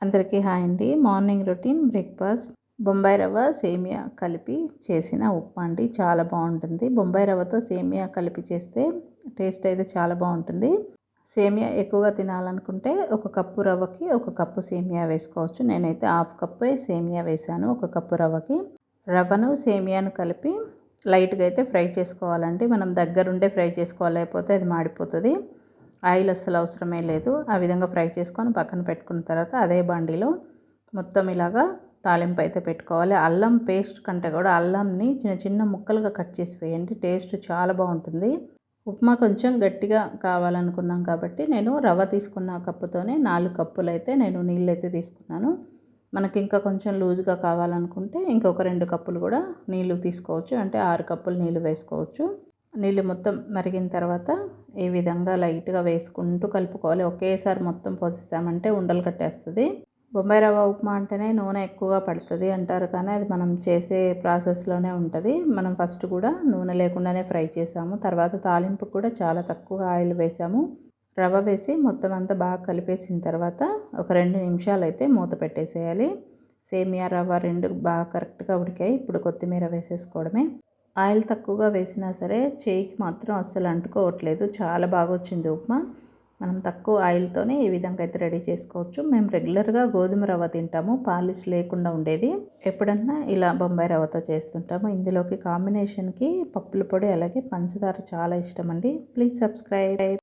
అందరికీ హాయ్ అండి. Morning routine breakfast Bombay రవ్వ, సేమియా కలిపి చేసిన ఉప్మా అండి. చాలా బావుంటుంది. బొంబాయి రవ్వతో సేమియా కలిపి చేస్తే టేస్ట్ అయితే చాలా బావుంటుంది. సేమియా ఎక్కువగా తినాలనుకుంటే ఒక కప్పు రవ్వకి ఒక కప్పు సేమియా వేసుకోవచ్చు. నేనైతే హాఫ్ కప్పే సేమియా వేశాను ఒక కప్పు రవ్వకి. రవ్వను, సేమియాను కలిపి లైట్‌గా అయితే ఫ్రై చేసుకోవాలండి. మనం దగ్గరుండే ఫ్రై చేసుకోవాలి, లేకపోతే అది మాడిపోతది. ఆయిల్ అస్సలు అవసరమే లేదు. ఆ విధంగా ఫ్రై చేసుకొని పక్కన పెట్టుకున్న తర్వాత అదే బండిలో మొత్తం ఇలాగా తాలింపు అయితే పెట్టుకోవాలి. అల్లం పేస్ట్ కంటే కూడా అల్లంని చిన్న చిన్న ముక్కలుగా కట్ చేసి వేయండి. టేస్ట్ చాలా బాగుంటుంది. ఉప్మా కొంచెం గట్టిగా కావాలనుకున్నాం కాబట్టి నేను రవ్వ తీసుకున్న కప్పుతోనే 4 కప్పులు అయితే నేను నీళ్ళైతే తీసుకున్నాను. మనకి ఇంకా కొంచెం లూజ్గా కావాలనుకుంటే ఇంకొక 2 కప్పులు కూడా నీళ్ళు తీసుకోవచ్చు. అంటే 6 కప్పులు నీళ్ళు వేసుకోవచ్చు. నీళ్ళు మొత్తం మరిగిన తర్వాత ఈ విధంగా లైట్‌గా వేసుకుంటూ కలుపుకోవాలి. ఒకేసారి మొత్తం పోసేసామంటే ఉండలు కట్టేస్తది. బొంబాయి రవ్వ ఉప్మా అంటేనే నూనె ఎక్కువగా పడుతుంది అంటారు, కానీ అది మనం చేసే ప్రాసెస్‌లోనే ఉంటుంది. మనం ఫస్ట్ కూడా నూనె లేకుండానే ఫ్రై చేసాము. తర్వాత తాలింపుకి కూడా చాలా తక్కువ ఆయిల్ వేసాము. రవ్వ వేసి మొత్తం అంతా బాగా కలిపేసిన తర్వాత ఒక 2 నిమిషాలు అయితే మూత పెట్టేసేయాలి. సేమియా, రవ్వ 2 బాగా కరెక్ట్‌గా ఉడికాయి. ఇప్పుడు కొత్తిమీర వేసేసుకోవడమే. ఆయిల్ తక్కువగా వేసినా సరే చేయికి మాత్రం అస్సలు అంటుకోవట్లేదు. చాలా బాగా వచ్చింది ఉప్మా. మనం తక్కువ ఆయిల్తోనే ఈ విధంగా అయితే రెడీ చేసుకోవచ్చు. మేము రెగ్యులర్గా గోధుమ రవ్వ తింటాము, పాలిష్ లేకుండా ఉండేది. ఎప్పుడన్నా ఇలా బొంబాయి రవ్వతో చేస్తుంటాము. ఇందులోకి కాంబినేషన్కి పప్పుల పొడి అలాగే పంచదార చాలా ఇష్టం అండి. Please subscribe.